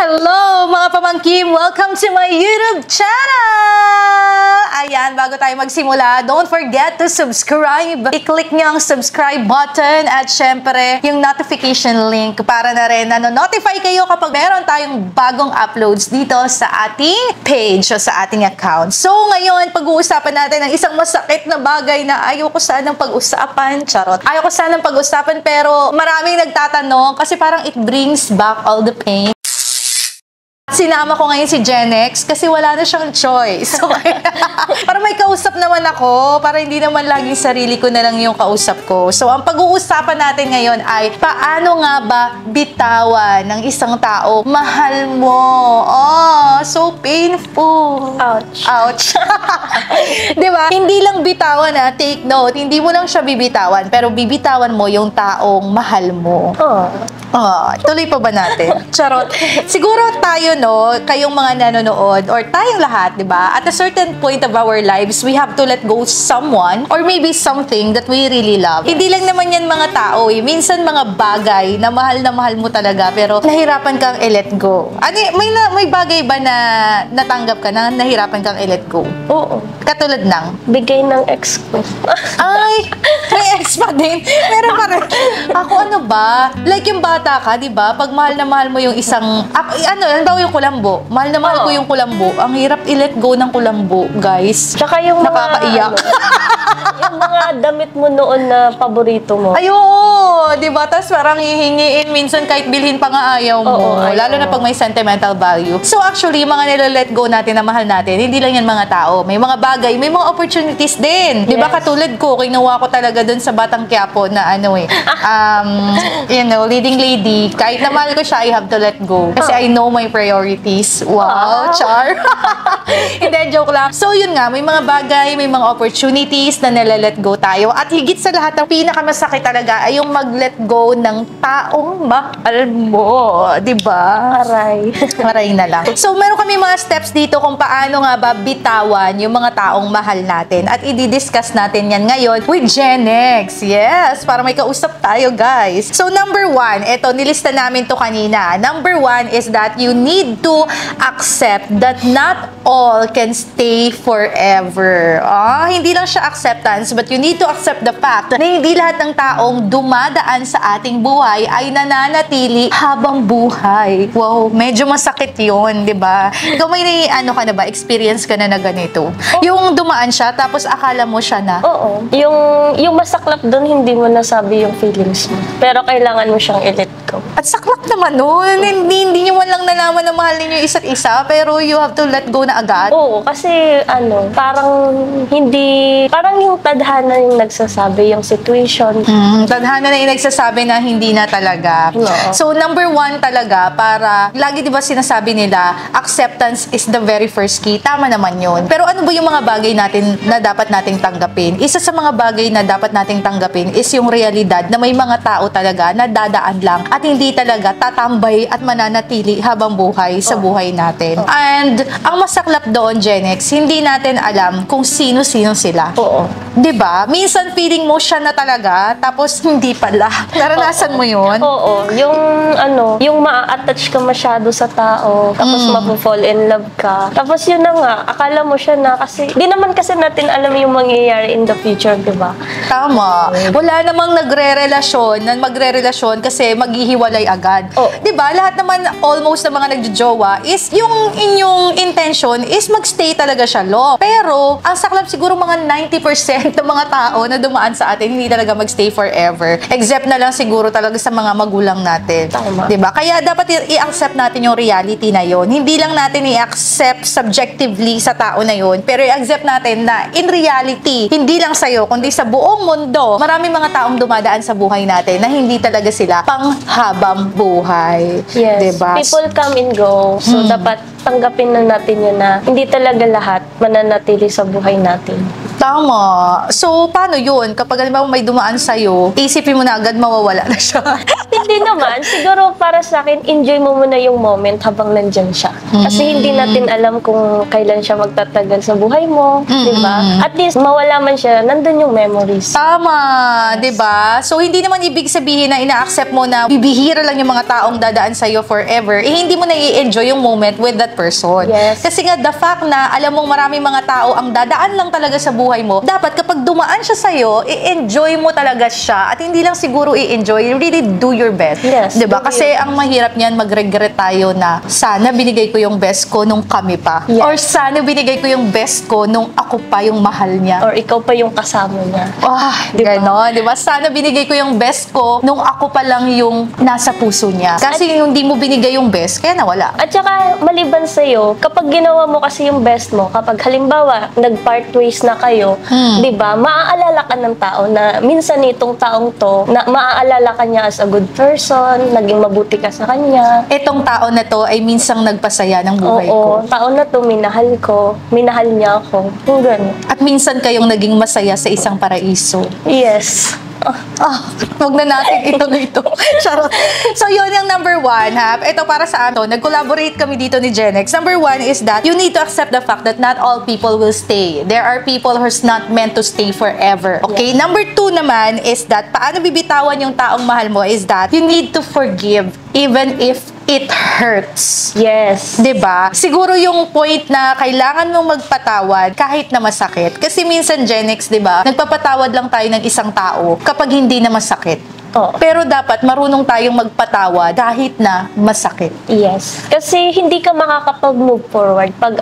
Hello mga pamangkin! Welcome to my YouTube channel! Ayan, bago tayo magsimula, don't forget to subscribe. I-click nyo ang subscribe button at syempre yung notification link para na rin notify kayo kapag meron tayong bagong uploads dito sa ating page o sa ating account. So ngayon, pag-uusapan natin ang isang masakit na bagay na ayoko sanang pag-usapan. Charot. Ayoko sanang pag-usapan pero maraming nagtatanong kasi parang it brings back all the pain. Sinama ko ngayon si Genex kasi wala na siyang choice. So, para may kausap naman ako, para hindi naman laging sarili ko na lang yung kausap ko. So, ang pag-uusapan natin ngayon ay paano nga ba bitawan ng isang tao mahal mo? Oh, so painful. Ouch. Ouch. Diba? Hindi lang bitawan take note. Hindi mo lang siya bibitawan, pero bibitawan mo yung taong mahal mo. Oh, tuloy pa ba natin? Charot. Siguro tayo, no, kayong mga nanonood, or tayong lahat, di ba? At a certain point of our lives, we have to let go someone, or maybe something that we really love. Hindi lang naman yan mga tao, eh. Minsan mga bagay na mahal mo talaga, pero nahirapan kang i-let go. Ano, may bagay ba na natanggap ka na nahirapan kang i-let go? Oo. Katulad ng? Bigay ng ex ko. Ay, may ex pa din. Meron pa rin. Ako ano ba? Like yung bata ka, di ba? Pag mahal na mahal mo yung isang, halimbawa yung kulambo. Mahal na mahal ko yung kulambo. Ang hirap i-let go ng kulambo, guys. Tsaka yung nakakaiyak. Yung mga damit mo noon na paborito mo. Ay, oo. Di ba? Tapos parang hihingiin minsan kahit bilhin pa nga ayaw mo. Lalo na pag may sentimental value. So actually, yung mga nila-let go natin na mahal natin, hindi lang yan mga tao. May mga bagay, may mga opportunities din. Di ba? Katulad ko, kinuha ko talaga dun sa Batang Quiapo na leading lady. Kahit na mahal ko siya, I have to let go. Kasi I know my priorities. Wow, char. Hindi, joke lang. So, yun nga, may mga bagay, may mga opportunities na nila-let go tayo. At higit sa lahat, ang pinakamasakit talaga ay yung mag-let go ng taong mahal mo. Diba? Aray. Aray na lang. So, meron kami mga steps dito kung paano nga ba bitawan yung mga taong mahal natin. At i-discuss natin yan ngayon with Genex. Yes, para may kausap tayo, guys. So, number one, eto, nilista namin to kanina. Number one is that you need to accept that not all can stay forever. Hindi lang siya acceptance, but you need to accept the fact na hindi lahat ng taong dumadaan sa ating buhay ay nananatili habang buhay. Wow, medyo masakit yun, di ba? Ikaw may ka na ba? Experience ka na ganito? Yung dumaan siya, tapos akala mo siya na? Oo. Yung masaklap doon, hindi mo nasabi yung feelings mo. Pero kailangan mo siyang i-let go. At saklap naman nun. Hindi nyo man lang nalaman na mahal ninyo isa't isa, pero you have to let go na agad. Oo, kasi parang yung tadhana yung nagsasabi, yung situation. Tadhana na yung nagsasabi na hindi na talaga. No. So, number one talaga, para, lagi diba sinasabi nila, acceptance is the very first key. Tama naman yun. Pero ano ba yung mga bagay natin na dapat nating tanggapin? Isa sa mga bagay na dapat nating tanggapin is yung realidad na may mga tao talaga na dadaan lang at hindi talaga tatambay at mananatili habang buhay sa buhay natin. And, ang masaklap doon, Genex, hindi natin alam kung sino-sino sila. Oo. Diba? Minsan feeling mo siya na talaga, tapos hindi pala. Naranasan mo yun? Oo. Yung ma-attach ka masyado sa tao, tapos mapo-fall in love ka. Tapos yun na nga, akala mo siya na kasi, di naman kasi natin alam yung mangyayari in the future, diba? Tama. Wala namang magre-relasyon kasi maghihiwalay agad. Diba? Lahat naman, almost na mga nagjojowa is yung inyong intention is magstay talaga siya long. Pero, ang saklap siguro mga 90% ng mga tao na dumaan sa atin, hindi talaga magstay forever. Except na lang siguro talaga sa mga magulang natin. Tama. Diba? Kaya dapat i-accept natin yung reality na yon. Hindi lang natin i-accept subjectively sa tao na yon, pero i-accept natin na in reality, hindi lang sa'yo, kundi sa buong mundo, maraming mga taong dumadaan sa buhay natin na hindi talaga sila panghabang buhay. Yes. Diba? People come and go. So, dapat tanggapin na natin yun na hindi talaga lahat mananatili sa buhay natin. Tama. So, paano yun? Kapag halimbawa may dumaan sa'yo, isipin mo na agad mawawala na siya. Hindi naman. Siguro para sa akin, enjoy mo muna yung moment habang nandyan siya. Kasi hindi natin alam kung kailan siya magtatagal sa buhay mo. Diba? At least, mawala man siya, nandun yung memories. Tama. Diba? So, hindi naman ibig sabihin na ina-accept mo na bibihira lang yung mga taong dadaan sa'yo forever. Eh, hindi mo na i-enjoy yung moment with that person. Yes. Kasi nga, the fact na alam mong maraming mga tao ang dadaan lang talaga sa buhay mo, dapat kapag dumaan siya sa'yo, i-enjoy mo talaga siya. At hindi lang siguro i-enjoy, really do your best. Yes, diba? do Kasi ang mahirap niyan, mag-regret tayo na sana binigay ko yung best ko nung kami pa. Yes. Or sana binigay ko yung best ko nung ako pa yung mahal niya. Or ikaw pa yung kasama niya. Diba? Ganon, diba? Sana binigay ko yung best ko nung ako pa lang yung nasa puso niya. Kasi yung hindi mo binigay yung best, kaya nawala. At saka, maliban sa'yo, kapag ginawa mo kasi yung best mo, kapag halimbawa, nag-part ways na kayo, di ba, maaalala ka ng tao na minsan itong taong to, na maaalala ka niya as a good person, naging mabuti ka sa kanya. Etong tao na to ay minsang nagpasaya ng buhay ko. Oo, taon na to, minahal ko, minahal niya ako. Yung ganun. At minsan kayong naging masaya sa isang paraiso. Yes. Wag na natin ito. Charot. So, yun yung number 1, ha? Ito para sa ato. Nag-collaborate kami dito ni Genex. Number 1 is that you need to accept the fact that not all people will stay. There are people who's not meant to stay forever. Okay? Yeah. Number 2 naman is that paano bibitawan yung taong mahal mo is that you need to forgive even if it hurts. Yes. 'Di ba? Siguro yung point na kailangan mong magpatawad kahit na masakit. Kasi minsan, Genex, 'di ba? Nagpapatawad lang tayo ng isang tao kapag hindi na masakit. Oo. Pero dapat marunong tayong magpatawad kahit na masakit. Yes. Kasi hindi ka makakapag-move forward pag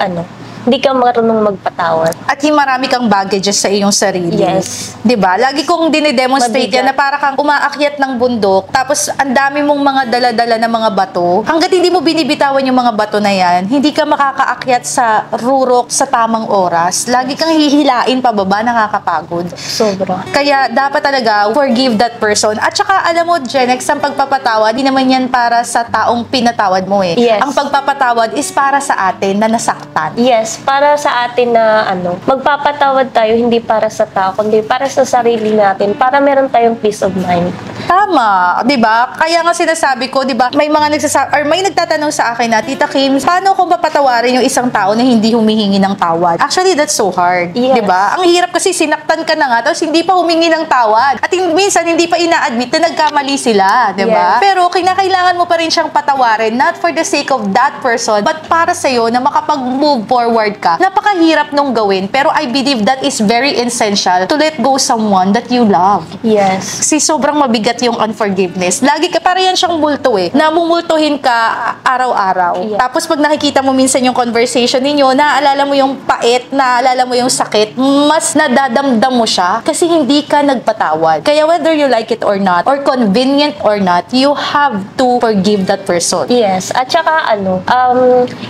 hindi ka marunong magpatawad. At yung marami kang baggages sa iyong sarili. Yes. 'Di ba? Lagi kong dinedemonstrate Mabigat. yan na para kang umaakyat ng bundok tapos ang dami mong mga dala-dala na mga bato. Hangga't hindi mo binibitawan yung mga bato na yan, hindi ka makakaakyat sa rurok sa tamang oras. Lagi kang hihilain pababa, nakakapagod. Sobra. Kaya dapat talaga forgive that person. At saka alam mo, Genex, ang pagpapatawad, di naman yan para sa taong pinatawad mo eh. Yes. Ang pagpapatawad is para sa atin na nasaktan. Yes, para sa atin na magpapatawad tayo hindi para sa tao, kundi para sa sarili natin, para meron tayong peace of mind. Tama, 'di ba? Kaya nga sinasabi ko, 'di ba? May mga may nagtatanong sa akin na, Tita Kim, paano ko mapatawarin yung isang tao na hindi humihingi ng tawad? Actually, that's so hard, Yes. 'di ba? Ang hirap kasi sinaktan ka na nga tapos hindi pa humingi ng tawad. At minsan hindi pa ina-admit na nagkamali sila, 'di ba? Yes. Pero kinakailangan mo pa rin siyang patawarin, not for the sake of that person, but para sa iyo na makapag-move forward ka. Napakahirap nung gawin, pero I believe that is very essential to let go someone that you love. Yes. Kasi sobrang mabigat yung unforgiveness. Lagi ka, para yan siyang multo eh. Namumultuhin ka araw-araw. Yeah. Tapos pag nakikita mo minsan yung conversation ninyo, naaalala mo yung pait, naaalala mo yung sakit, mas nadadamdam mo siya kasi hindi ka nagpatawad. Kaya whether you like it or not, or convenient or not, you have to forgive that person. Yes. At saka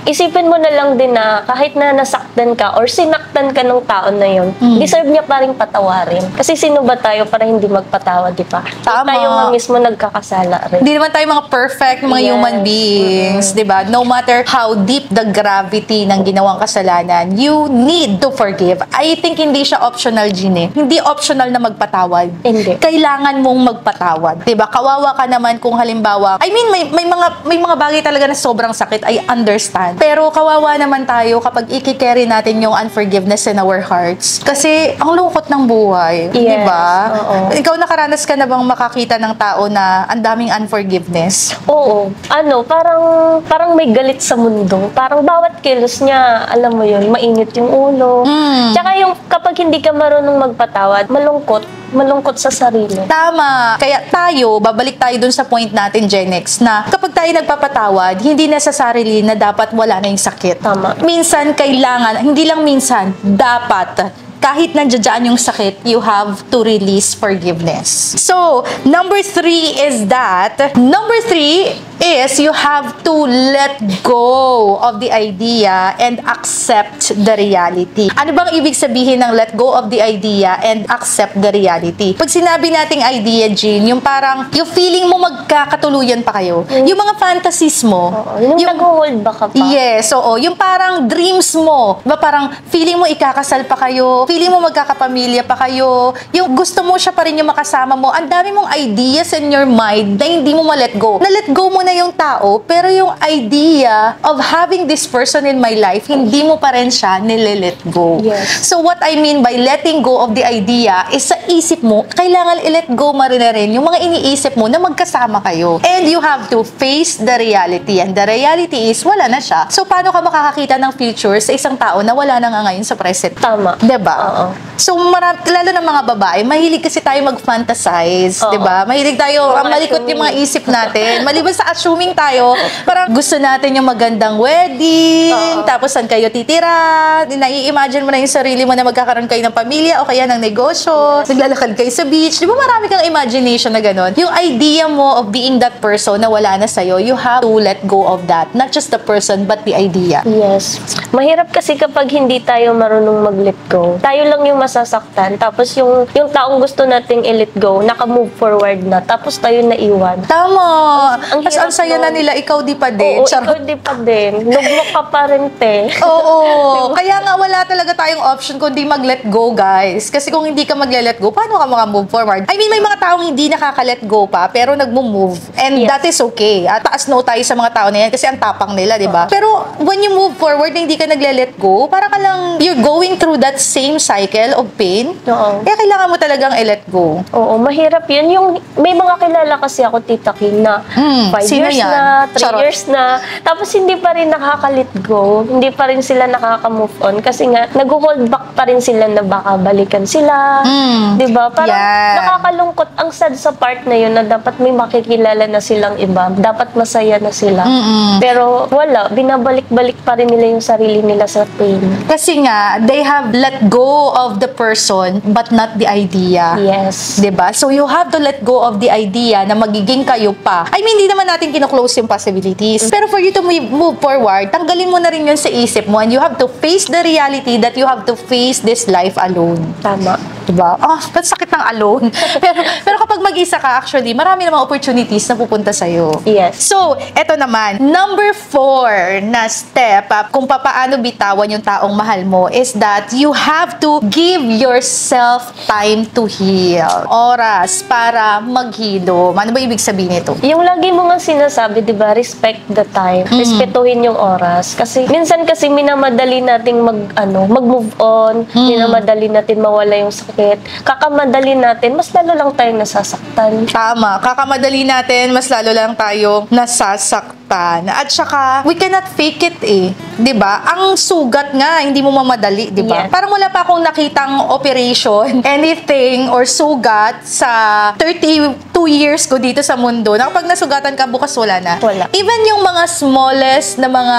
isipin mo na lang din na kahit na nasaktan ka or sinaktan ka ng tao na yun, deserve niya pa rin patawarin. Kasi sino ba tayo para hindi magpatawad, di ba? Tama. Tayo nga mismo nagkakasala rin. Hindi naman tayo mga perfect mga Yes. human beings, 'di ba? No matter how deep the gravity ng ginawang kasalanan, you need to forgive. I think hindi siya optional, Gine. Hindi optional na magpatawad. Hindi. Kailangan mong magpatawad. 'Di ba? Kawawa ka naman kung halimbawa, I mean may mga bagay talaga na sobrang sakit, I understand. Pero kawawa naman tayo kapag i-carry natin yung unforgiveness in our hearts. Kasi ang lungkot ng buhay, 'di Yes. ba? Oo. Ikaw nakaranas ka na bang makakita ng tao na ang daming unforgiveness? Oo. Parang may galit sa mundo. Parang bawat kilos niya, alam mo yun, mainit yung ulo. Tsaka yung kapag hindi ka marunong magpatawad, malungkot sa sarili. Tama. Kaya babalik tayo dun sa point natin, Genex, na kapag tayo nagpapatawad, hindi necessarily na dapat wala na yung sakit. Tama. Minsan, kailangan, hindi lang minsan, dapat, kahit nandiyan yung sakit, you have to release forgiveness. So, number 3 is you have to let go of the idea and accept the reality. Ano bang ibig sabihin ng let go of the idea and accept the reality? Pag sinabi nating idea, Jean, yung parang, yung feeling mo magkakatuluyan pa kayo. Yung mga fantasies mo. Oo. Yung nag-hold back ka pa. Yes, oo. Yung parang dreams mo. Diba parang feeling mo ikakasal pa kayo, feeling mo magkakapamilya pa kayo, yung gusto mo siya pa rin yung makasama mo, ang dami mong ideas in your mind na hindi mo ma-let go. Na-let go mo na yung tao, pero yung idea of having this person in my life, hindi mo pa rin siya nile-let go. Yes. So what I mean by letting go of the idea is sa isip mo, kailangan i-let go mo rin yung mga iniisip mo na magkasama kayo. And you have to face the reality. And the reality is, wala na siya. So paano ka makakakita ng future sa isang tao na wala na nga ngayon sa present? Tama. Diba? Oo. So, lalo ng mga babae, mahilig kasi tayo mag-fantasize, Oo. 'di ba? Mahilig tayo, ang malikot yung mga isip natin. Maliban sa assuming tayo, parang gusto natin yung magandang wedding, tapos saan kayo titira, nai-imagine mo na yung sarili mo na magkakaroon kayo ng pamilya o kaya ng negosyo, naglalakad kayo sa beach. 'Di ba marami kang imagination na gano'n? Yung idea mo of being that person na wala na sa'yo, you have to let go of that. Not just the person, but the idea. Yes. Mahirap kasi kapag hindi tayo marunong mag-let go. Tayo lang yung masasaktan. Tapos yung taong gusto nating i-let go, naka-move forward na. Tapos tayo naiwan. Tama. Ang Tapos hirap ang saya na nun. nila, ikaw di pa din. Oo, Charot. ikaw di pa din. Nugmok ka pa rin, te. Oo. Kaya nga wala talaga tayong option kundi mag-let go, guys. Kasi kung hindi ka mag-let go, paano ka maka-move forward? I mean, may mga taong hindi nakaka-let go pa, pero nag-move. And Yes. that is okay. At taas no tayo sa mga tao na yan kasi ang tapang nila, di ba? Pero when you move forward na hindi ka nag-let go, parang ka lang, you're going through that same cycle of pain. Oo. Kaya kailangan mo talagang i-let go. Oo, mahirap yun. Yung, may mga kilala kasi ako, Tita Kim, na 5 sino years yan? na, 3 Charot. years na, tapos hindi pa rin nakaka-let go, hindi pa rin sila nakaka-move on kasi nga, nag-hold back pa rin sila na baka balikan sila. Di ba? Parang Yan. nakakalungkot. Ang sad sa part na yun na dapat may makikilala na silang iba. Dapat masaya na sila. Pero wala, binabalik-balik pa rin nila yung sarili nila sa pain. Kasi nga, they have let go of the person but not the idea. Yes. 'Di ba? So you have to let go of the idea na magiging kayo pa. I mean, hindi naman natin kino-close yung possibilities. Pero for you to move forward, tanggalin mo na rin yun sa isip mo and you have to face the reality that you have to face this life alone. Tama. Diba? Ah, ba't sakit ng alone? pero kapag mag-isa ka, actually, marami namang opportunities na pupunta sa'yo. Yes. So, eto naman, number 4 na step kung papaano bitawan yung taong mahal mo is that you have to give yourself time to heal. Oras para maghilom. Ano ba ibig sabihin nito? Yung lagi mo nga sinasabi, di ba, respect the time. Respetuhin yung oras. Kasi, minsan kasi minamadali nating mag-move on. Minamadali natin mawala yung sakit. Kakamadali natin, mas lalo lang tayong nasasaktan. Tama. Kakamadali natin, mas lalo lang tayo nasasaktan. At saka, we cannot fake it eh. 'Di ba? Ang sugat nga, hindi mo mamadali, 'di ba? Yes. Parang wala pa akong nakitang operation, anything, or sugat sa 32 years ko dito sa mundo na kapag nasugatan ka, bukas wala na. Wala. Even yung mga smallest na mga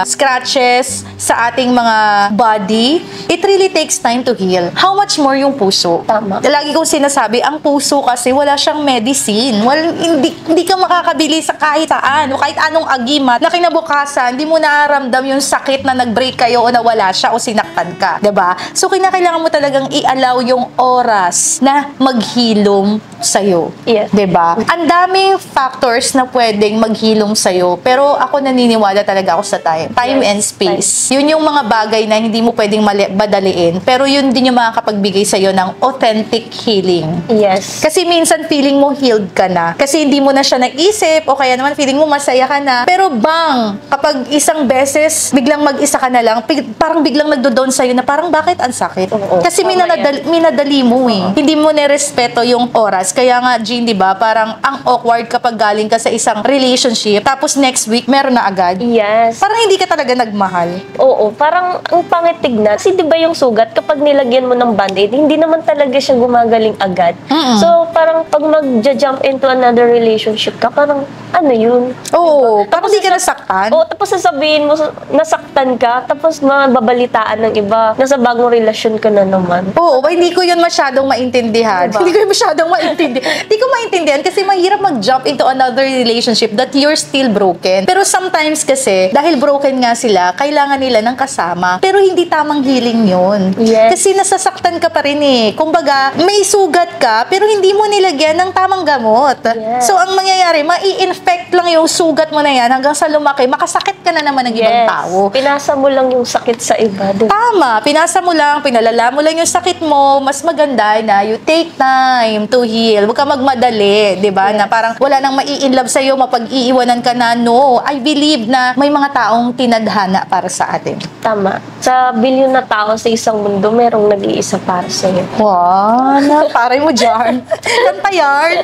scratches sa ating mga body, it really takes time to heal. How much more yung puso? Tama. Lagi kong sinasabi, ang puso kasi wala siyang medicine. Hindi ka makakabili sa kahit saan o kahit anong agimat na kinabukasan, hindi mo nararamdam yung sakit na nag-break kayo o nawala siya o sinaktan ka. 'Di ba? So, kailangan mo talagang i-allow yung oras na maghilom sa'yo. Yes. 'Di ba? Ang daming factors na pwedeng maghilom sa'yo, pero ako naniniwala talaga ako sa time. Time Yes, and space. Yun yung mga bagay na hindi mo pwedeng madaliin, pero yun din yung makakapagbigay sa'yo ng authentic healing. Yes. Kasi minsan feeling mo healed ka na. Kasi hindi mo na siya naisip o kaya naman feeling mo masaya ka na. Pero bang, kapag isang beses biglang mag-isa ka na lang, parang biglang nagdo-down sa'yo na parang bakit ang sakit? Oo, Kasi tama minadali mo eh. Hindi mo nirespeto yung oras. Kaya nga, Jean, di ba, parang ang awkward kapag galing ka sa isang relationship, tapos next week, meron na agad. Yes. Parang hindi ka talaga nagmahal. Oo, parang ang pangit tignan. Kasi di ba yung sugat, kapag nilagyan mo ng band-aid, hindi naman talaga siya gumagaling agad. So, parang pag mag-jump into another relationship ka, parang ano yun? Oo, parang hindi ka nasaktan. Oo, tapos sasabihin mo, nasaktan ka, tapos mababalitaan ng iba, nasa bagong relasyon ka na naman. Oo, hindi ko yun masyadong maintindihan. Diba? Hindi ko yun masyadong maintindihan. Di ko maintindihan kasi mahirap mag-jump into another relationship that you're still broken. Pero sometimes kasi, dahil broken nga sila, kailangan nila ng kasama. Pero hindi tamang healing yun. Yes. Kasi nasasaktan ka pa rin eh. Kumbaga, may sugat ka, pero hindi mo nilagyan ng tamang gamot. Yes. So, ang mangyayari, mai-infect lang yung sugat mo na yan hanggang sa lumaki, makasakit ka na naman ng ibang tao. Pinasa mo lang yung sakit sa iba. Tama. Pinasa mo lang, pinalala mo lang yung sakit mo. Mas maganda na you take time to heal. Huwag ka magmadali, di ba? Yes. Na parang wala nang mai-inlove sa'yo, mapag-iiwanan ka na. No. I believe na may mga taong tinadhana para sa atin. Tama. Sa bilyon na tao sa isang mundo, merong nag-iisa para sa'yo. Wow, paray mo dyan. Kanta yan.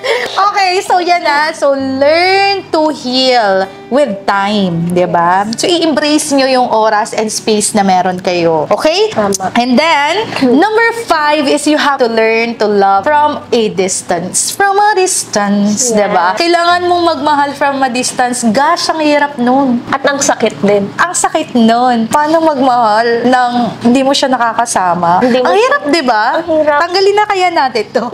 Okay, so yan na. So, learn to heal with time, di ba? So, i-embrace nyo yung oras and space na meron kayo. Okay? Tama. And then, number 5 is you have to learn to love from a distance. From a distance, Yeah. di ba? Kailangan mong magmahal from a distance. Gosh, ang hirap nun. At ang sakit din. Ang sakit nun. Paano magmahal nang hindi mo siya nakakasama? Hindi mo Ang siya- hirap, di ba? Ang hirap. Tanggalin na kaya natin to.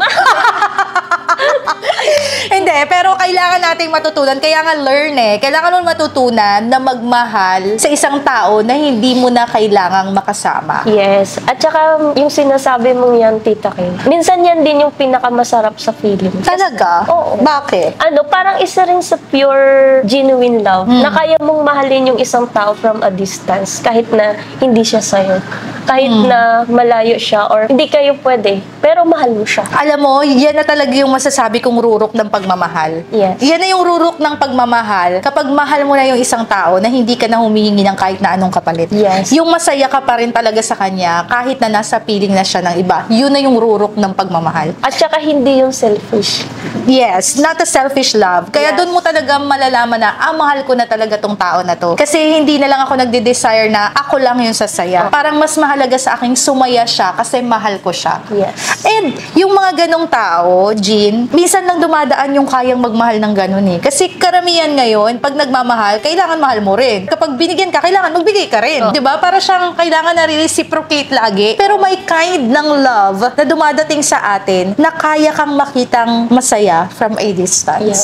Hindi, pero kailangan nating matutunan. Kaya nga learn eh. Kailangan mo matutunan na magmahal sa isang tao na hindi mo na kailangang makasama. Yes. At saka, yung sinasabi mong yan, Tita Kim, minsan yan din yung pinakamasarap sa feeling. Talaga? Oo. Bakit? Parang isa rin sa pure, genuine love, na kaya mong mahalin yung isang tao from a distance, kahit na hindi siya sa'yo. Kahit na malayo siya, or hindi kayo pwede, pero mahal mo siya. Alam mo, yan na talaga yung masasabi kong rurok ng pagmamahal. Yes. Yan na yung rurok ng pagmamahal kapag mahal mo na yung isang tao na hindi ka na humihingi ng kahit na anong kapalit. Yes. Yung masaya ka pa rin talaga sa kanya kahit na nasa piling na siya ng iba. Yun na yung rurok ng pagmamahal. At saka hindi yung selfish. Yes, not a selfish love. Kaya Yes. doon mo talaga malalaman na, mahal ko na talaga tong tao na to. Kasi hindi na lang ako nagde-desire na ako lang yung sasaya. Parang mas mahalaga sa aking sumaya siya kasi mahal ko siya. Yes. And yung mga ganong tao, Jean, minsan lang dumadaan yung kayang magmahal ng ganon eh. Kasi karamihan ngayon, pag nagmamahal, kailangan mahal mo rin. Kapag binigyan ka, kailangan magbigay ka rin. Oh. 'Di ba? Para siyang kailangan na reciprocate lagi. Pero may kind ng love na dumadating sa atin na kaya kang makitang masaya from a distance. Yes.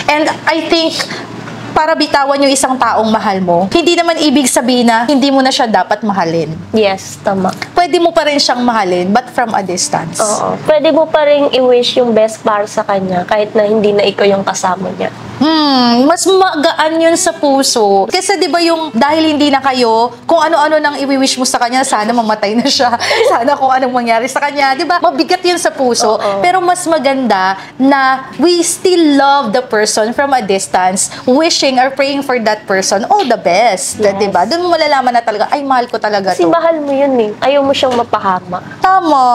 And I think para bitawan yung isang taong mahal mo, hindi naman ibig sabihin na hindi mo na siya dapat mahalin. Yes, tama. Pwede mo pa rin siyang mahalin, but from a distance. Oo. Pwede mo pa rin i-wish yung best para sa kanya kahit na hindi na ikaw yung kasama niya. Mas magaan yun sa puso. Kasi 'di ba yung dahil hindi na kayo, kung ano-ano nang i-wish mo sa kanya, sana mamatay na siya. Sana kung anong mangyari sa kanya, 'di ba? Mabigat yun sa puso. Oo. Pero mas maganda na we still love the person from a distance, wishing or praying for that person all the best. Yes. 'Di ba? Doon mo malalaman na talaga, ay mahal ko talaga Kasi to. mahal mo yun eh. Ayaw mo siyang mapahama. Tama,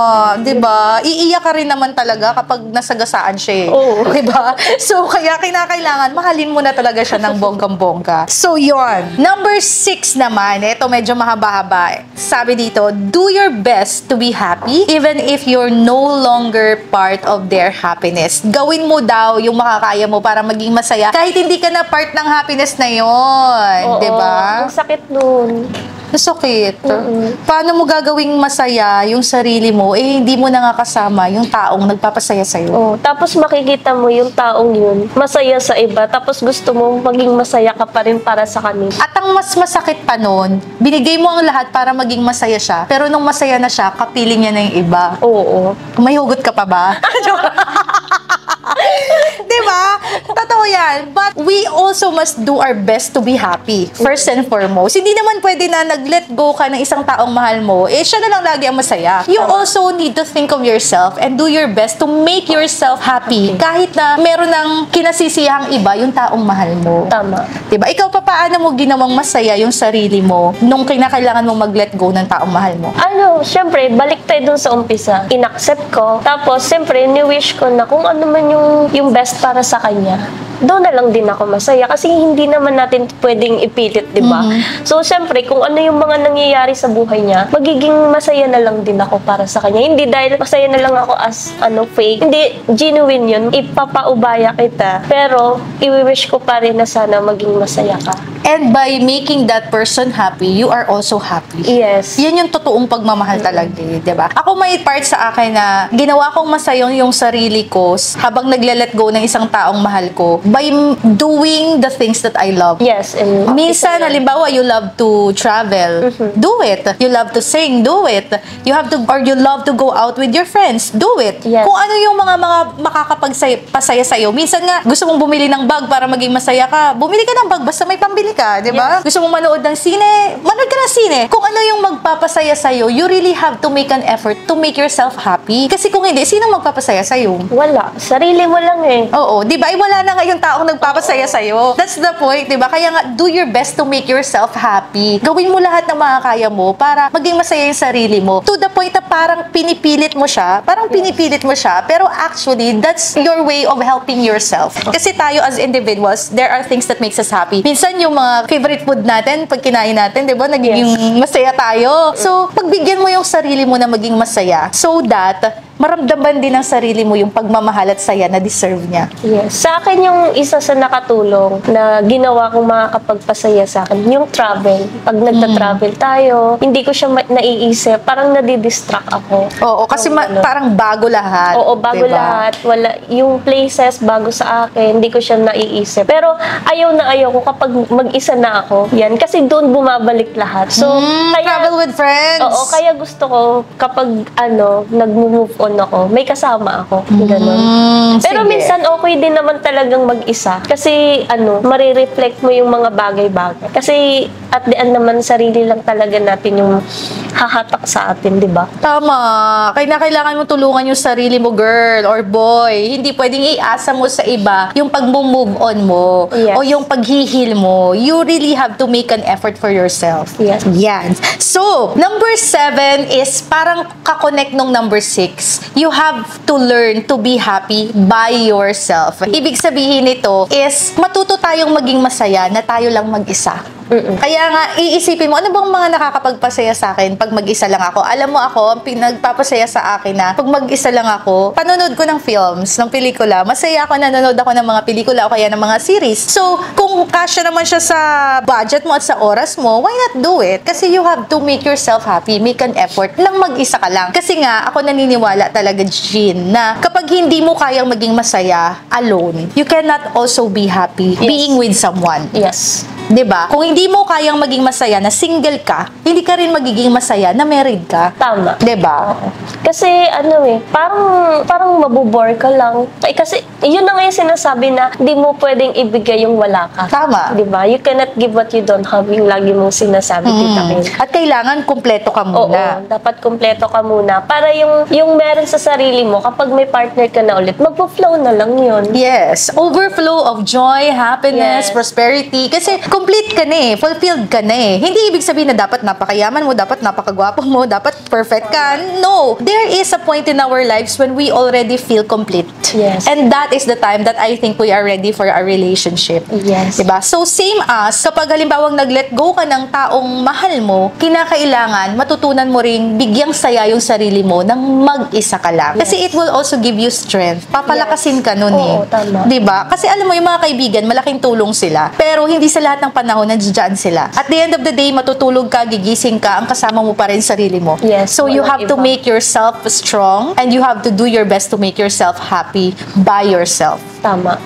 'di ba? Iiyak ka rin naman talaga kapag nasagasaan siya. Oo. 'Di ba? So kaya kinakailangan mahalin mo na talaga siya ng bonggang-bongga. So yon. Number 6 naman, ito medyo mahaba-haba. Sabi dito, do your best to be happy even if you're no longer part of their happiness. Gawin mo daw yung makakaya mo para maging masaya kahit hindi ka na part ng happiness na yon, Oo. 'di ba? Ang sakit nun. Sakit. Paano mo gagawing masaya yung sarili mo hindi mo na nga kasama yung taong nagpapasaya sa'yo? Oh, tapos makikita mo yung taong yun, masaya sa iba, tapos gusto mo maging masaya ka pa rin para sa kanila. At ang mas masakit pa nun, binigay mo ang lahat para maging masaya siya, pero nung masaya na siya, kapiling niya na yung iba. Oo. May hugot ka pa ba? Diba? Totoo yan. But we also must do our best to be happy. First and foremost. Hindi naman pwede na nag-let go ka ng isang taong mahal mo, siya na lang lagi ang masaya. You also need to think of yourself and do your best to make yourself happy. Kahit na meron ng kinasisiyahang iba yung taong mahal mo. Tama. Diba? Ikaw pa, paano mo ginawang masaya yung sarili mo nung kinakailangan mo mag-let go ng taong mahal mo? Syempre, balik tayo dun sa umpisa. In-accept ko. Tapos, syempre, ni-wish ko na kung ano man yung best para sa kanya. doon na lang din ako masaya. Kasi hindi naman natin pwedeng ipilit, di ba? So, syempre, kung ano yung mga nangyayari sa buhay niya, magiging masaya na lang din ako para sa kanya. Hindi dahil masaya na lang ako as, fake. Hindi, genuine yun. Ipapaubaya kita. Pero, i-wish ko pa rin na sana maging masaya ka. And by making that person happy, you are also happy. Yes. Yan yung totoong pagmamahal talaga, di ba? Ako may part sa akin na ginawa kong masayang yung sarili ko habang nagle-let go ng isang taong mahal ko by doing the things that I love. Yes. And minsan, halimbawa, you love to travel, do it. You love to sing, do it. You love to go out with your friends, do it. Yes. Kung ano yung mga makakapagpasaya sa'yo. Minsan nga, gusto mong bumili ng bag para maging masaya ka, bumili ka ng bag basta may pambili ka, di ba? Yes. Gusto mong manood ng sine, manood ka ng sine. Kung ano yung magpapasaya sa'yo, you really have to make an effort to make yourself happy. Kasi kung hindi, sino magpapasaya sa'yo? Wala. Sarili mo lang eh. Oo, di ba? Ay, wala na nga yung taong nagpapasaya sa'yo. That's the point, di ba? Kaya nga, do your best to make yourself happy. Gawin mo lahat ng makakaya mo para maging masaya yung sarili mo. To the point na parang pinipilit mo siya, pero actually, that's your way of helping yourself. Kasi tayo as individuals, there are things that makes us happy. Minsan yung mga favorite food natin, pag kinain natin, di ba, nagiging masaya tayo. So, pagbigyan mo yung sarili mo na maging masaya so that maramdaman din ng sarili mo yung pagmamahal at saya na deserve niya. Yes. Sa akin yung isa sa nakatulong na ginawa kong makakapagpasaya sa akin, yung travel. Pag nagta-travel tayo, hindi ko siya naiisip. Parang nadidistract ako. Oo, kasi parang bago lahat. Oo, bago diba? lahat. Wala, yung places bago sa akin, hindi ko siya naiisip. Pero ayaw na ayaw ko kapag mag-isa na ako. Yan. Kasi doon bumabalik lahat. So, travel with friends. Oo, kaya gusto ko kapag nag-move on ako, may kasama ako. Ganun. Pero sige. minsan okay din naman talagang mag-isa. Kasi marireflect mo yung mga bagay-bagay. Kasi at the end naman, sarili lang talaga natin yung hahatak sa atin, di ba? Tama. Kaya kailangan mo tulungan yung sarili mo, girl or boy. Hindi pwedeng iasa mo sa iba yung pag-move on mo Yes. o yung pag-heal mo. You really have to make an effort for yourself. Yes. Yan. So, number 7 is parang kakonect nung number 6. You have to learn to be happy by yourself. Ibig sabihin nito is matuto tayong maging masaya na tayo lang mag-isa. Kaya nga, iisipin mo, ano bang mga nakakapagpasaya sa akin pag mag-isa lang ako? Alam mo ako, ang pinagpapasaya sa akin na pag mag-isa lang ako, panonood ko ng films, ng pelikula. Masaya ako, nanonood ako ng mga pelikula o kaya ng mga series. So, kung kasya naman siya sa budget mo at sa oras mo, why not do it? Kasi you have to make yourself happy, make an effort nang mag-isa ka lang. Kasi nga, ako naniniwala talaga, Jean, na kapag hindi mo kayang maging masaya alone, you cannot also be happy being with someone. Yes. 'Di ba? Kung hindi mo kayang maging masaya na single ka, hindi ka rin magiging masaya na married ka. Tama. 'Di ba? Kasi parang mabubore ka lang. Kasi yun na nga yung sinasabi na hindi mo pwedeng ibigay yung wala ka. Tama. 'Di ba? You cannot give what you don't have, yung lagi mong sinasabi, Tita Ken. At kailangan kumpleto ka Oo, muna. dapat kumpleto ka muna. Para yung meron sa sarili mo, kapag may partner ka na ulit, magpo-flow na lang yun. Yes, overflow of joy, happiness, Yes. prosperity. Kasi complete ka na eh, fulfilled ka na eh. Hindi ibig sabihin na dapat napakayaman mo, dapat napakagwapo mo, dapat perfect ka. No, there is a point in our lives when we already feel complete. Yes. And that is the time that I think we are ready for a relationship. Yes. Diba? So, same as, kapag halimbawang nag-let go ka ng taong mahal mo, kinakailangan matutunan mo ring bigyang saya yung sarili mo nang mag-isa ka lang. Kasi it will also give you strength. Papalakasin ka nun eh. Oo, tama. Diba? Kasi alam mo, yung mga kaibigan, malaking tulong sila. Pero hindi sa lahat ng panahon nandiyan sila. At the end of the day, matutulog ka, gigising ka, ang kasama mo pa rin sarili mo. Yes, So, you walang have to iba. make yourself strong and you have to do your best to make yourself happy by yourself. Tama.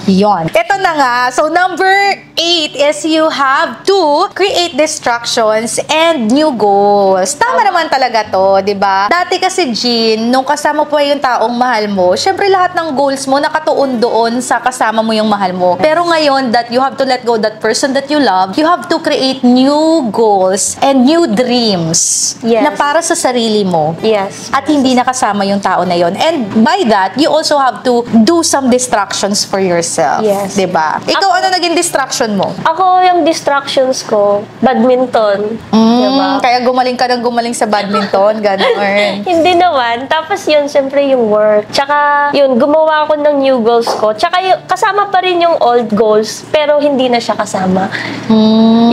Yon. Ito na nga. So, number 8 is you have to create distractions and new goals. Tama naman talaga to, di ba? Dati kasi, Jean, nung kasama po yung taong mahal mo, syempre lahat ng goals mo nakatuon doon sa kasama mo yung mahal mo. Pero ngayon, that you have to let go that person that you love, you have to create new goals and new dreams Yes. na para sa sarili mo. Yes. At hindi nakasama yung tao na yon. And by that, you also have to do some distractions for yourself. Yes. 'Di ba? Ikaw, ano naging distraction distraction mo? Ako, yung distractions ko, badminton. Diba? Kaya gumaling ka ng gumaling sa badminton, gano'n. Hindi naman. Tapos yun, syempre yung work. Tsaka, yun, gumawa ako ng new goals ko. Tsaka, kasama pa rin yung old goals, pero hindi na siya kasama.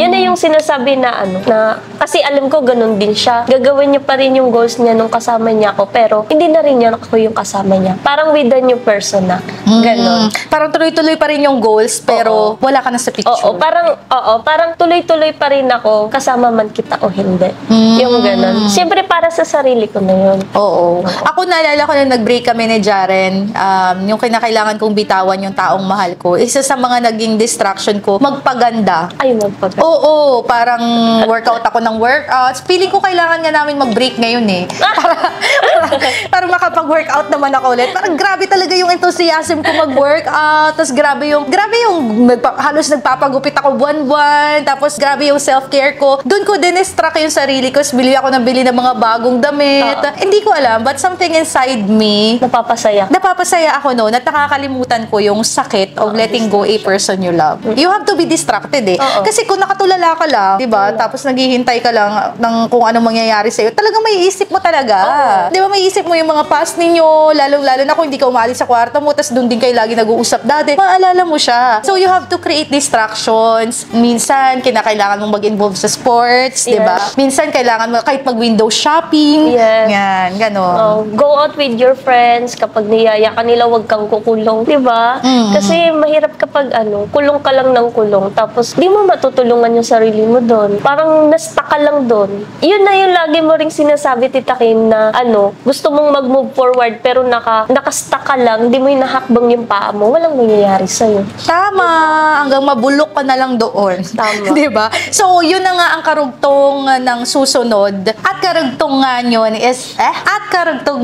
Yan na yung sinasabi na kasi alam ko ganun din siya. Gagawin niya pa rin yung goals niya nung kasama niya ako, pero hindi na rin niya ako yung kasama niya. Parang with a new person na. Ganon. Parang tuloy-tuloy pa rin yung goals, pero wala ka na sa picture. Parang tuloy-tuloy pa rin ako, kasama man kita o hindi. Yung ganon. Siyempre para sa sarili ko na yun. Oo. Ako naalala ko na nag-break kami ni Jaren, yung kinakailangan kong bitawan yung taong mahal ko. Isa sa mga naging distraction ko, magpaganda. Ay, magpaganda. Oo, parang workout ako ng workouts. Feeling ko kailangan nga namin mag-break ngayon eh. Para makapag-workout naman ako ulit. Parang grabe talaga yung enthusiasm ko mag-workout. Tapos grabe yung halos nagpapagupit ako buwan-buwan. Tapos grabe yung self-care ko. Doon ko din-distract yung sarili ko. Bili ako ng bili ng mga bagong damit. Hindi ko alam, but something inside me, napapasaya ako noon at nakakalimutan ko yung sakit of letting go a person you love. You have to be distracted eh. Kasi kung nakatulala ka lang, di ba? Tapos naghihintay ka lang ng kung anong mangyayari sa'yo, talagang may isip mo talaga. Di ba, may isip mo yung mga past ninyo, lalo na kung hindi ka umalis sa kwarto mo, tapos doon din kayo lagi nag-uusap dati, maalala mo siya. So, you have to create distractions. Minsan, kinakailangan mong mag-involve sa sports, di ba? Minsan, kailangan mo kahit mag-window shopping. Yan, gano'n. Go out with your friends. Kapag niyaya ka nila, wag kang kukulong, di ba? Kasi mahirap kapag kulong ka lang ng kulong, tapos di mo matutulungan yung sarili mo doon. Parang na-stuck ka lang doon. Yun na yung lagi mo ring sinasabi, Tita Kim, na gusto mong mag-move forward pero naka-stuck ka lang, di mo yung nahakbang yung paa mo, walang mangyayari sa'yo. Tama. Hanggang mabulok ka na lang doon. Tama. Di ba? So, yun na nga ang karugtong ng susunod. At karugtong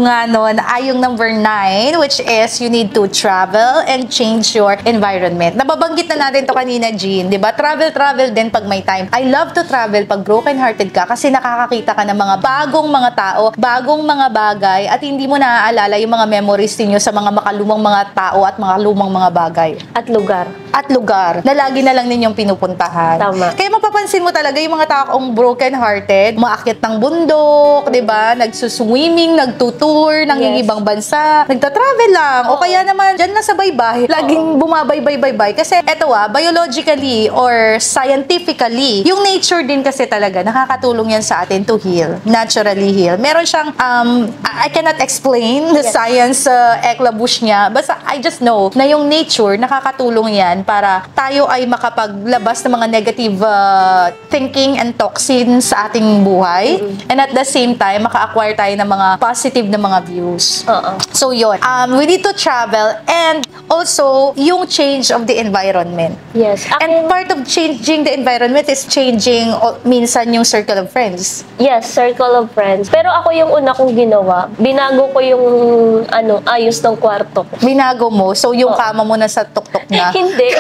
nga nun ay yung number 9, which is you need to travel and change your environment. Nababanggit na natin to kanina, Jean. Di ba? Travel din pag may time. I love to travel pag broken-hearted ka kasi nakakakita ka ng mga bagong mga tao, bagong mga bagay, at hindi mo naaalala yung mga memories ninyo sa mga makalumang mga tao at mga lumang mga bagay. At lugar. Na lagi na lang ninyong pinupuntahan. Tama. Kaya mapapansin mo talaga yung mga taong broken-hearted, maakyat ng bundok, di ba? Nagsuswimming, nagtutour, nangingibang bansa, nagta-travel lang. O kaya naman, dyan na sa baybay, laging bumabaybay-baybay. Kasi eto biologically or scientifically, yung nature din kasi talaga, nakakatulong yan sa atin to heal. Naturally heal. Meron siyang, I cannot explain the science eclabush niya, basta I just know na yung nature, nakakatulong yan para tayo ay makapaglabas ng mga negative thinking and toxins sa ating buhay. And at the same time, maka-acquire tayo ng mga positive na mga views. So yun. We need to travel and also yung change of the environment. Yes. And part of changing the environment is changing minsan yung circle of friends. Yes, circle of friends. Pero ako yung una kong ginawa, binago ko yung ayos ng kwarto ko. Binago mo? So yung kama mo na sa tuktok na? Hindi.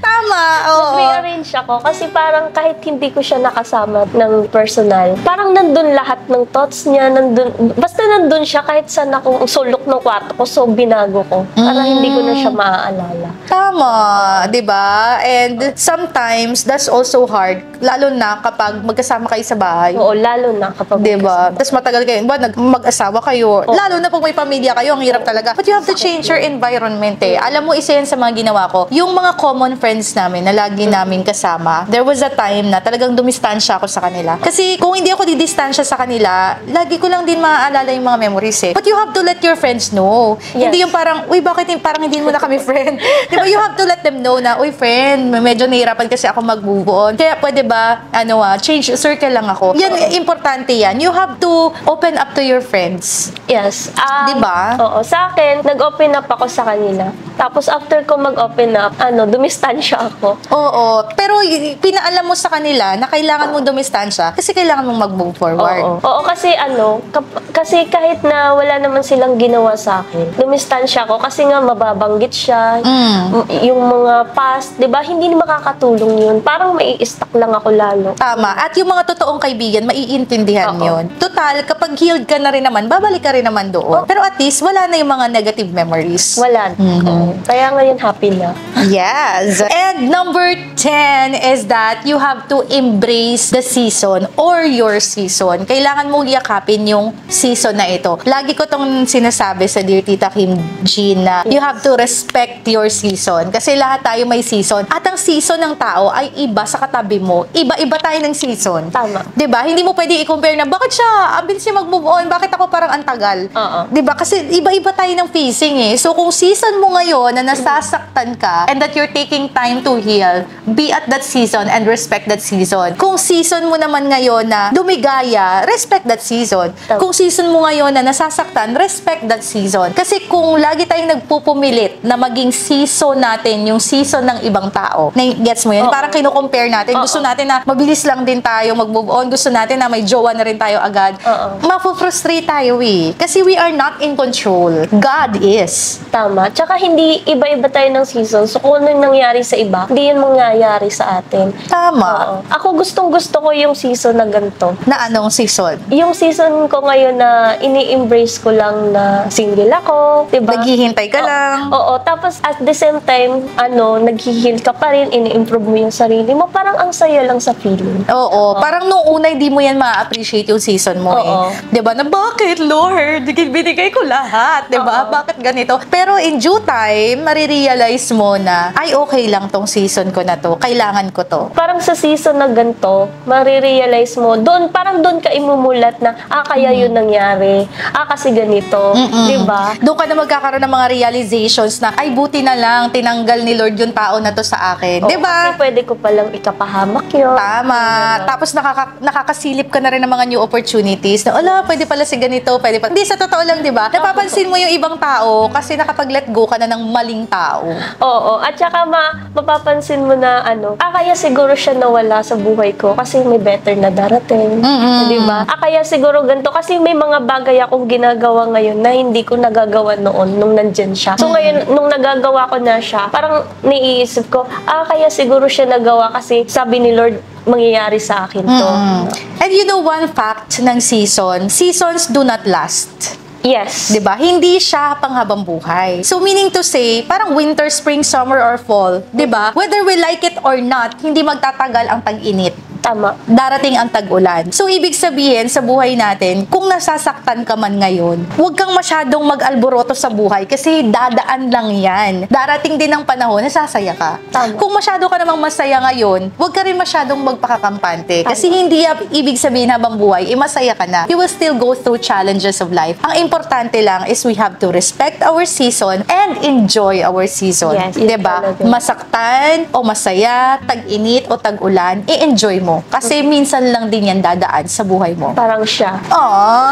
Tama, oo. Nag-rearrange ako kasi parang kahit hindi ko siya nakasama ng personal, parang nandun lahat ng thoughts niya, basta nandun siya kahit saan akong sulok ng kwarto ko, so binago ko. Para hindi ko na siya maaalala. Tama, di ba? And sometimes, that's also hard, lalo na kapag magkasama kayo sa bahay. Oo, lalo na kapag diba? Tapos matagal kayo, mag-asawa kayo. Lalo na pag may pamilya kayo, ang hirap talaga. But you have to change your environment eh. Alam mo, isa yan sa mga ginawa ko. Yung mga common friends namin na lagi namin kasama, there was a time na talagang dumistansya ako sa kanila. Kasi kung hindi ako didistansya sa kanila, lagi ko lang din maaalala yung mga memories eh. But you have to let your friends know. Yes. Hindi yung parang, uy, bakit parang hindi mo na kami friend? Diba? You have to let them know na, uy, friend, medyo nahirapan kasi ako mag-move on. Kaya pwede ba, change circle lang ako. Yan, importante yan. You have to open up to your friends. Yes. Diba? Oo. Sa akin, nag-open up ako sa kanila. Tapos after ko mag-open up, dumistansya ako. Oo. Pero pinaalam mo sa kanila na kailangan mong dumistansya kasi kailangan mong mag-move forward. Oo, kasi kasi kahit na wala naman silang ginawa sa akin, dumistansya ako kasi nga mababanggit siya. Yung mga past, 'di ba? Hindi makakatulong 'yun. Parang mai-stuck lang ako lalo. Tama. At yung mga totoong kaibigan, maiintindihan 'yon. Total, kapag healed ka na rin naman, babalik ka rin naman doon. Pero at least wala na yung mga negative memories. Wala. Kaya ngayon happy na. Yes. And number 10 is that you have to embrace the season or your season. Kailangan mong yakapin yung season na ito. Lagi ko tong sinasabi sa Dear Tita Kim Jean na you have to respect your season. Kasi lahat tayo may season. At ang season ng tao ay iba sa katabi mo. Iba-iba tayo ng season. Tama. 'Di ba? Hindi mo pwede i-compare na bakit siya, ang bilis niya mag-move on, bakit ako parang antagal. Oo. 'Di ba? Kasi iba-iba tayo ng facing eh. So kung season mo ngayon na nasasaktan ka and that you're taking time to heal, be at that season and respect that season. Kung season mo naman ngayon na dumigaya, respect that season. Kung season mo ngayon na nasasaktan, respect that season. Kasi kung lagi tayong nagpupumilit na maging season natin yung season ng ibang tao, na gets mo yun? Parang kino-compare natin. Gusto natin na mabilis lang din tayo mag-move on. Gusto natin na may jowa na rin tayo agad. Mafu-frustrate tayo eh. Kasi we are not in control. God is. Tama. Tsaka hindi iba-iba tayo ng season. So kung ano yung nangyari sa iba, hindi yun mangyayari sa atin. Tama. Oo. Ako gustong-gusto ko yung season na ganito. Na anong season? Yung season ko ngayon na ini-embrace ko lang na single ako, diba? Naghihintay ka lang. Oo. Tapos at the same time, nag-heal ka pa rin, ini-improve mo yung sarili mo. Parang ang saya lang sa feeling. Oo. Parang nung una, hindi mo yan ma-appreciate yung season mo eh. Diba? Na bakit, Lord? Binigay ko lahat. Diba? Bakit ganito? Pero in due time, marirealize mo na, ay okay lang tong season ko na to. Kailangan ko to. Parang sa season na ganito, marirealize mo, parang doon ka imumulat na, kaya yun nangyari. Kasi ganito. Diba? Doon ka na magkakaroon ng mga realizations na, ay buti na lang, tinanggal ni Lord yung tao na to sa akin. Oo, Diba? Kasi pwede ko palang ikapahamak yun. Tama. Tapos nakakasilip ka na rin ng mga new opportunities na, pwede pala si ganito, pwede pala. Hindi, sa totoo lang, di ba? Napapansin mo yung ibang tao kasi nakapag-let go ka na ng maling tao. Oo. At saka mapapansin mo na kaya siguro siya nawala sa buhay ko kasi may better na darating. Di ba? Kaya siguro ganito kasi may mga bagay akong ginagawa ngayon na hindi ko nagagawa noon nung nandyan siya. So ngayon, nung nagagawa ko na siya, parang naiisip ko, kaya siguro siya nagawa kasi sabi ni Lord, mangyayari sa akin to. And you know one fact ng seasons do not last. Yes. 'Di ba? Hindi siya panghabang buhay. So meaning to say, parang winter, spring, summer or fall, 'di ba? Whether we like it or not, hindi magtatagal ang tag-init. Tama. Darating ang tag-ulan. So, ibig sabihin sa buhay natin, kung nasasaktan ka man ngayon, huwag kang masyadong mag-alboroto sa buhay kasi dadaan lang yan. Darating din ang panahon na sasaya ka. Tama. Kung masyado ka namang masaya ngayon, huwag ka rin masyadong magpakakampante. Kasi hindi ibig sabihin habang buhay, masaya ka na. You will still go through challenges of life. Ang importante lang is we have to respect our season and enjoy our season. Yes, diba? Masaktan o masaya, tag-init o tag-ulan, i-enjoy mo. Kasi minsan lang din yan dadaan sa buhay mo. Parang siya.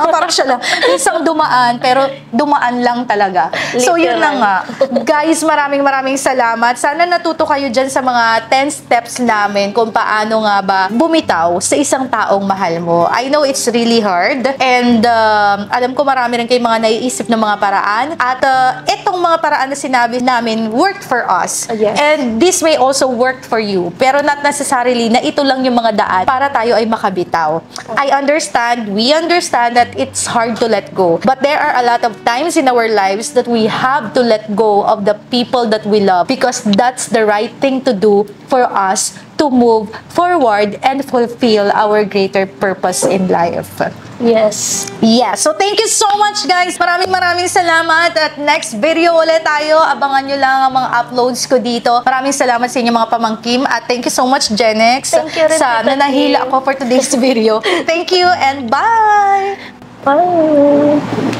Parang siya lang. Isang dumaan, pero dumaan lang talaga. So, yun na nga. Guys, maraming salamat. Sana natuto kayo dyan sa mga 10 steps namin kung paano nga ba bumitaw sa isang taong mahal mo. I know it's really hard. And alam ko marami rin kayong mga naiisip na mga paraan. At itong mga paraan na sinabi namin worked for us. Yes. And this may also work for you. Pero not necessarily na ito lang yung mga daan para tayo ay makabitaw. We understand that it's hard to let go. But there are a lot of times in our lives that we have to let go of the people that we love because that's the right thing to do for us to move forward and fulfill our greater purpose in life. Yes. Yeah. So, thank you so much, guys. Maraming salamat. At next video ulit tayo. Abangan nyo lang ang mga uploads ko dito. Maraming salamat sa inyo mga pamangkim. At thank you so much, Genex. Thank you rin, sa Tita nanahila Kim. ako for today's video. Thank you and bye! Bye!